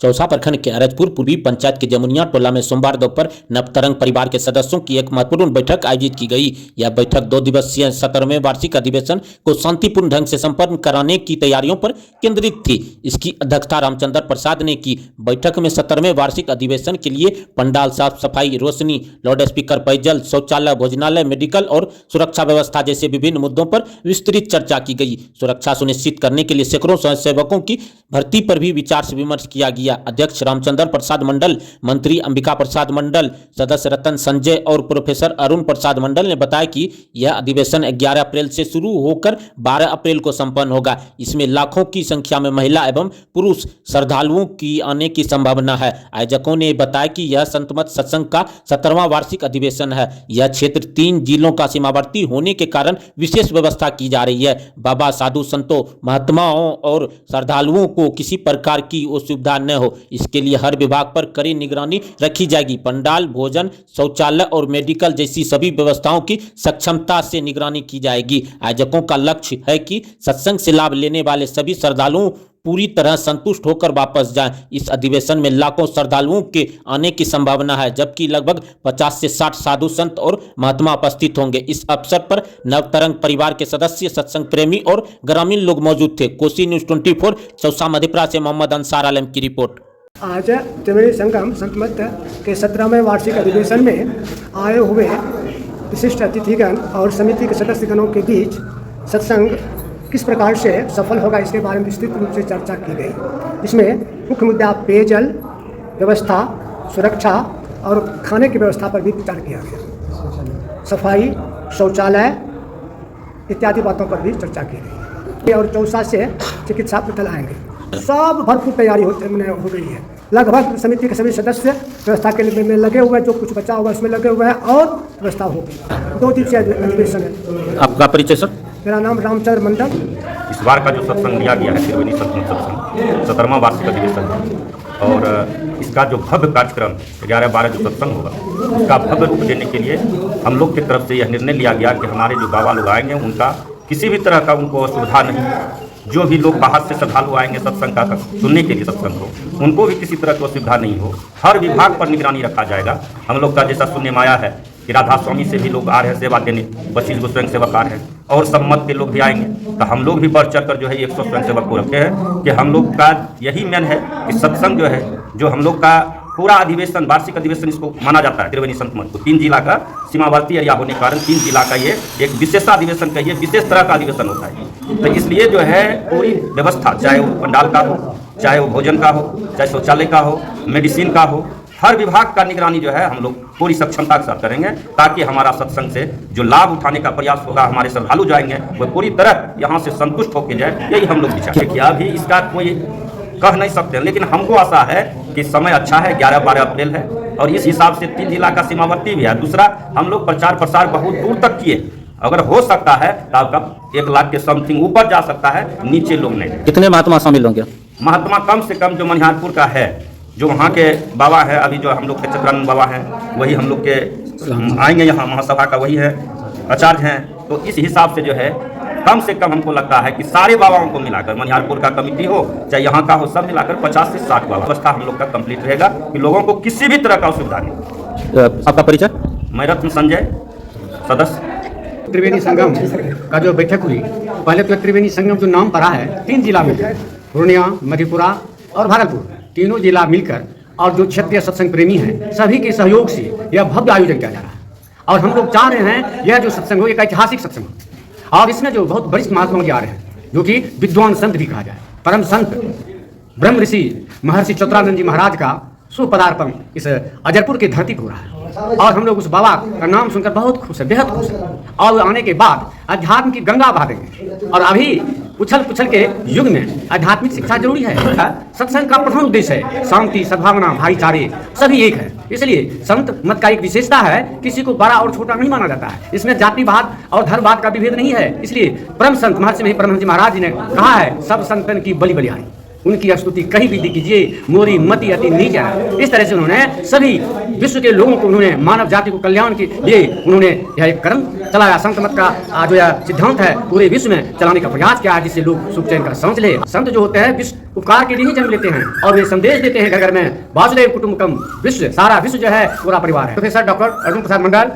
चौसा प्रखंड के अरजपुर पूर्वी पंचायत के जमुनिया टोला में सोमवार दोपहर नवतरंग परिवार के सदस्यों की एक महत्वपूर्ण बैठक आयोजित की गई। यह बैठक 2 दिवसीय 17वें वार्षिक अधिवेशन को शांतिपूर्ण ढंग से संपन्न कराने की तैयारियों पर केंद्रित थी। इसकी अध्यक्षता रामचंद्र प्रसाद ने की। बैठक में 17वें वार्षिक अधिवेशन के लिए पंडाल साफ सफाई, रोशनी, लाउड स्पीकर, पेयजल, शौचालय, भोजनालय, मेडिकल और सुरक्षा व्यवस्था जैसे विभिन्न मुद्दों पर विस्तृत चर्चा की गई। सुरक्षा सुनिश्चित करने के लिए सैकड़ों स्वयंसेवकों की भर्ती पर भी विचार विमर्श किया गया। अध्यक्ष रामचंद्र प्रसाद मंडल, मंत्री अंबिका प्रसाद मंडल, सदस्य रतन संजय और प्रोफेसर अरुण प्रसाद मंडल ने बताया कि यह अधिवेशन 11 अप्रैल से शुरू होकर 12 अप्रैल को संपन्न होगा। इसमें लाखों की संख्या में महिला एवं पुरुष श्रद्धालुओं की आने की संभावना है। आयोजकों ने बताया कि यह संतमत सत्संग का 17वां वार्षिक अधिवेशन है। यह क्षेत्र 3 जिलों का सीमावर्ती होने के कारण विशेष व्यवस्था की जा रही है। बाबा, साधु संतों, महात्माओं और श्रद्धालुओं को किसी प्रकार की असुविधा न हो, इसके लिए हर विभाग पर कड़ी निगरानी रखी जाएगी। पंडाल, भोजन, शौचालय और मेडिकल जैसी सभी व्यवस्थाओं की सक्षमता से निगरानी की जाएगी। आयोजकों का लक्ष्य है कि सत्संग से लाभ लेने वाले सभी श्रद्धालुओं पूरी तरह संतुष्ट होकर वापस जाएं। इस अधिवेशन में लाखों श्रद्धालुओं के आने की संभावना है, जबकि लगभग 50 से 60 साधु संत और महात्मा उपस्थित होंगे। इस अवसर पर नवतरंग परिवार के सदस्य, सत्संग प्रेमी और ग्रामीण लोग मौजूद थे। कोसी न्यूज़ 24 चौसा मधेपुरा से मोहम्मद अंसार आलम की रिपोर्ट। आज त्रिवेणी संगम संतमत के 17वें वार्षिक अधिवेशन में आए हुए विशिष्ट अतिथिगण और समिति के सदस्यगणों के बीच सत्संग किस प्रकार से सफल होगा, इसके बारे में विस्तृत रूप से चर्चा की गई। इसमें मुख्य मुद्दा पेयजल व्यवस्था, सुरक्षा और खाने की व्यवस्था पर भी विचार किया गया। सफाई, शौचालय इत्यादि बातों पर भी चर्चा की गई। और चौसा से चिकित्सा पटल आएंगे। सब भरपूर तैयारी हो गई है। लगभग समिति के सभी सदस्य व्यवस्था के लिए में लगे हुए हैं। जो कुछ बचा हुआ उसमें लगे हुए हैं और व्यवस्था होगी। 2 दिवसीय अधिवेशन है। आपका परिचय सर? मेरा नाम रामचंद्र मंडल। इस बार का जो सत्संग लिया गया है त्रिवेणी सत्संग 17वां वार्षिक अधिवेशन है और इसका जो भव्य कार्यक्रम 11-12 जो सत्संग होगा, उसका भव्य रूप देने के लिए हम लोग की तरफ से यह निर्णय लिया गया कि हमारे जो बाबा लोग आएंगे उनका किसी भी तरह का उनको असुविधा नहीं। जो भी लोग बाहर से श्रद्धालु आएंगे सत्संग का सुनने के लिए सत्संग हो, उनको भी किसी तरह की असुविधा नहीं हो। हर विभाग पर निगरानी रखा जाएगा। हम लोग का जैसा सुनने में आया है कि राधा स्वामी से भी लोग आ रहे हैं सेवा देने, 25 गो स्वयं सेवक आ रहे हैं और सम्मत के लोग भी आएंगे। तो हम लोग भी बढ़ चढ़ कर जो है 100 स्वयं सेवक को रखे हैं कि हम लोग का यही मेन है कि सत्संग जो है, जो हम लोग का पूरा अधिवेशन, वार्षिक अधिवेशन इसको माना जाता है त्रिवेणी संतमत को। 3 जिला का सीमावर्ती एरिया होने के कारण 3 जिला का ये एक विशेषाधिवेशन का, ये विशेष तरह का अधिवेशन होता है। तो इसलिए जो है पूरी व्यवस्था, चाहे वो पंडाल का हो, चाहे वो भोजन का हो, चाहे शौचालय का हो, मेडिसिन का हो, हर विभाग का निगरानी जो है हम लोग पूरी सक्षमता के साथ करेंगे, ताकि हमारा सत्संग से जो लाभ उठाने का प्रयास होगा, हमारे श्रद्धालु जाएंगे वो पूरी तरह यहाँ से संतुष्ट होकर जाए। यही हम लोग विचार किया। अभी इसका कोई कह नहीं सकते, लेकिन हमको आशा है कि समय अच्छा है। 11-12 अप्रैल है और इस हिसाब से 3 जिला का सीमावर्ती भी है। दूसरा, हम लोग प्रचार प्रसार बहुत दूर तक किए। अगर हो सकता है तो आपका 1 लाख के समथिंग ऊपर जा सकता है, नीचे लोग नहीं। कितने महात्मा शामिल होंगे? महात्मा कम से कम जो मनिहारपुर का है, जो वहाँ के बाबा है, अभी जो हम लोग के चक्रानंद बाबा हैं, वही हम लोग के आएंगे यहाँ महासभा का, वही है आचार्य हैं। तो इस हिसाब से जो है कम से कम हमको लगता है कि सारे बाबाओं को मिलाकर, मनिहारपुर का कमिटी हो चाहे यहाँ का हो, सब मिलाकर 50 से 60 बाबा व्यवस्था हम लोग का कंप्लीट रहेगा कि लोगों को किसी भी तरह का असुविधा नहीं। आपका परिचय? मैं रत्न संजय, सदस्य। त्रिवेणी संगम का जो बैठक हुई, पहले तो त्रिवेणी संगम जो नाम पड़ा है 3 जिला में, पूर्णिया, मधेपुरा और भागलपुर, तीनों जिला मिलकर और जो क्षेत्रीय सत्संग प्रेमी हैं सभी के सहयोग से यह भव्य आयोजन किया जा रहा है। और हम लोग चाह रहे हैं यह जो सत्संग हो एक ऐतिहासिक सत्संग हो और इसमें जो बहुत वरिष्ठ महात्मा जी आ रहे हैं, जो कि विद्वान संत भी कहा जाए, परम संत ब्रह्म ऋषि महर्षि चतुरानंद जी महाराज का सुपदार्पण इस अजरपुर की धरती पर हो रहा है। और हम लोग उस बाबा का नाम सुनकर बहुत खुश है, बेहद खुश है। और आने के बाद अध्यात्म की गंगा बहा देंगे। और अभी उछल पुछल के युग में आध्यात्मिक शिक्षा जरूरी है। सत्संग का प्रधान उद्देश्य है शांति, सद्भावना, भाईचारे, सभी एक है। इसलिए संत मत का एक विशेषता है, किसी को बड़ा और छोटा नहीं माना जाता है। इसमें जातिवाद और धर्मवाद का विभेद नहीं है। इसलिए परम संत महर्षि परमहंस जी महाराज जी ने कहा है, सब संतन की बलि बलिहारी। उनकी स्तुति कहीं भी कीजिए, मोरी मति अति नीच है। इस तरह से उन्होंने सभी विश्व के लोगों को, उन्होंने मानव जाति को कल्याण के लिए उन्होंने यह एक कर्म चलाया। संत मत का जो यह सिद्धांत है पूरे विश्व में चलाने का प्रयास किया है, जिससे लोग सुख चैन का समझ ले। संत जो होते हैं विश्व उपकार के लिए ही जन्म लेते हैं और वे संदेश देते हैं घर घर में, वासुदेव कुटुंबकम, विश्व सारा विश्व जो है पूरा परिवार है। Professor doctor Arjun Prasad Mandal.